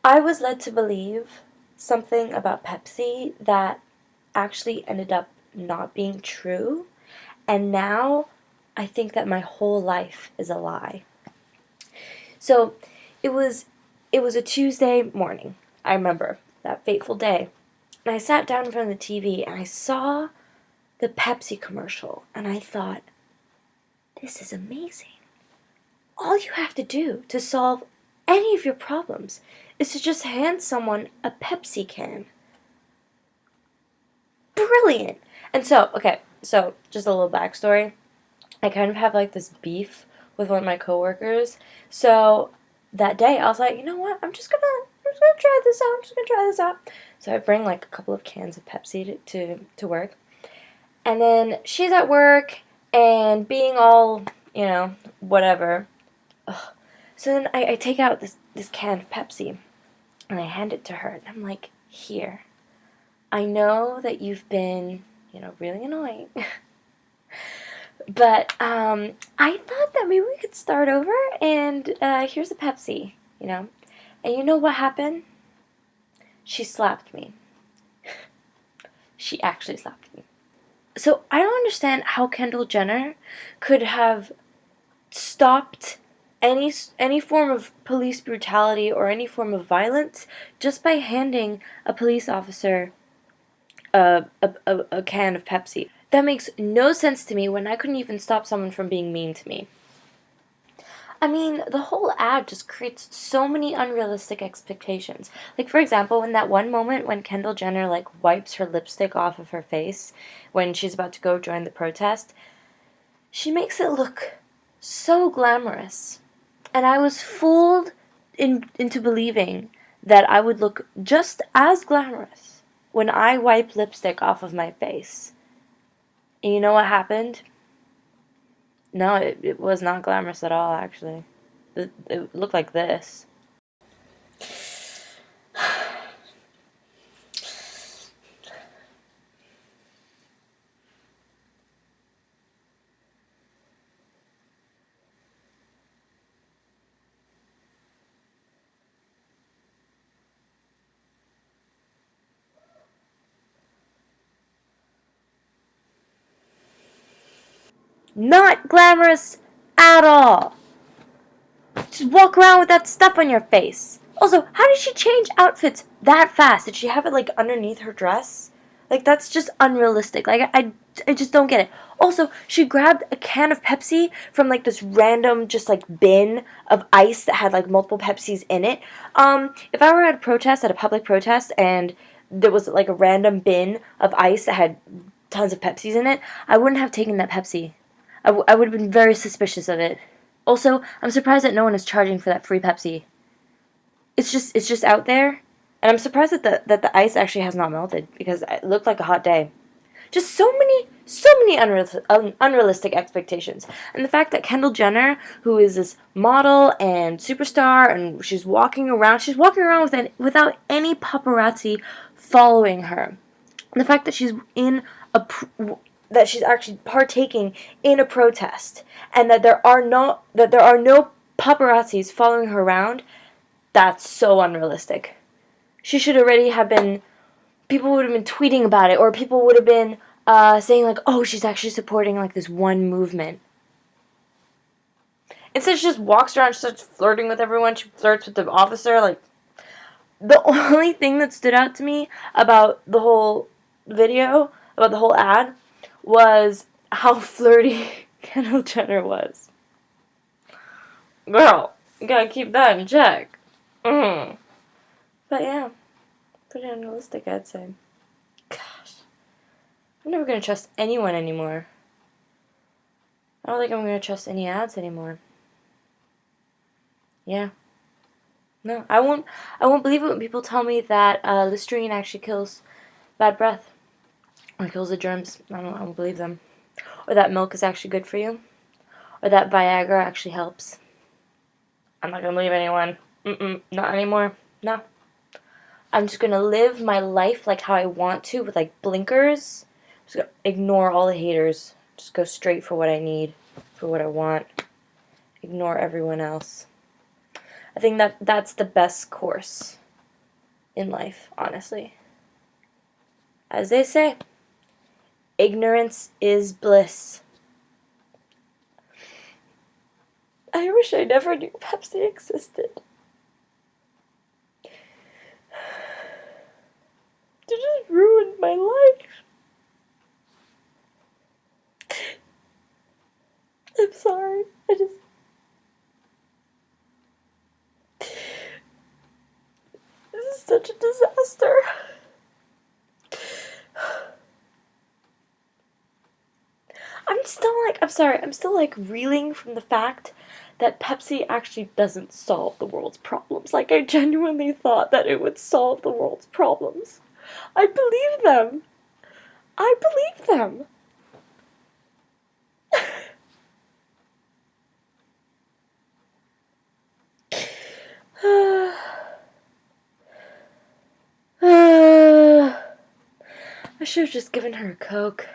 I was led to believe something about Pepsi that actually ended up not being true, and now I think that my whole life is a lie. So it was it was a Tuesday morning. I remember that fateful day. And I sat down in front of the TV and I saw the Pepsi commercial and I thought, this is amazing. All you have to do to solve any of your problems is to just hand someone a Pepsi can. Brilliant! And so, okay, so just a little backstory. I kind of have like this beef with one of my coworkers. So that day I was like, you know what? I'm just gonna try this out. I'm just gonna try this out. So I bring like a couple of cans of Pepsi to work. And then she's at work and being all, whatever. Ugh. So then I take out this can of Pepsi and I hand it to her. And I'm like, here. I know that you've been, really annoying. But I thought that maybe we could start over and here's a Pepsi, And you know what happened? She slapped me. She actually slapped me. So I don't understand how Kendall Jenner could have stopped any form of police brutality or any form of violence just by handing a police officer a can of Pepsi. That makes no sense to me when I couldn't even stop someone from being mean to me. I mean, the whole ad just creates so many unrealistic expectations. Like, for example, in that one moment when Kendall Jenner, wipes her lipstick off of her face when she's about to go join the protest, she makes it look so glamorous. And I was fooled into believing that I would look just as glamorous when I wipe lipstick off of my face. And you know what happened? No, it was not glamorous at all, actually. It looked like this. Not glamorous at all. Just walk around with that stuff on your face. Also, how did she change outfits that fast? Did she have it underneath her dress? That's just unrealistic. I just don't get it. Also, she grabbed a can of Pepsi from this random just bin of ice that had multiple Pepsis in it. If I were at a public protest, and there was a random bin of ice that had tons of Pepsis in it, I wouldn't have taken that Pepsi. I would have been very suspicious of it. Also, I'm surprised that no one is charging for that free Pepsi. It's just out there, and I'm surprised that the ice actually has not melted because it looked like a hot day. Just so many unrealistic expectations, and the fact that Kendall Jenner, who is this model and superstar, and she's walking around without any paparazzi following her, and the fact that she's that she's actually partaking in a protest, and that there are no paparazzis following her around, that's so unrealistic. She should already have been. People would have been tweeting about it, or people would have been saying "Oh, she's actually supporting this one movement." Instead, she just walks around, she starts flirting with everyone. She flirts with the officer. The only thing that stood out to me about the whole video, about the whole ad, was how flirty Kendall Jenner was. Girl, you gotta keep that in check. But yeah, pretty unrealistic, I'd say. Gosh. I'm never gonna trust anyone anymore. I don't think I'm gonna trust any ads anymore. Yeah. No, I won't believe it when people tell me that Listerine actually kills bad breath. Or kills the germs. I won't believe them. Or that milk is actually good for you. Or that Viagra actually helps. I'm not gonna believe anyone. Not anymore. No. I'm just gonna live my life how I want to, with blinkers. Just gonna ignore all the haters. Just go straight for what I need, for what I want. Ignore everyone else. I think that's the best course. in life, honestly. As they say, ignorance is bliss. I wish I never knew Pepsi existed. You just ruined my life. I'm sorry. This is such a disaster. I'm still like reeling from the fact that Pepsi actually doesn't solve the world's problems. Like, I genuinely thought that it would solve the world's problems. I believe them. I believe them. I should have just given her a Coke.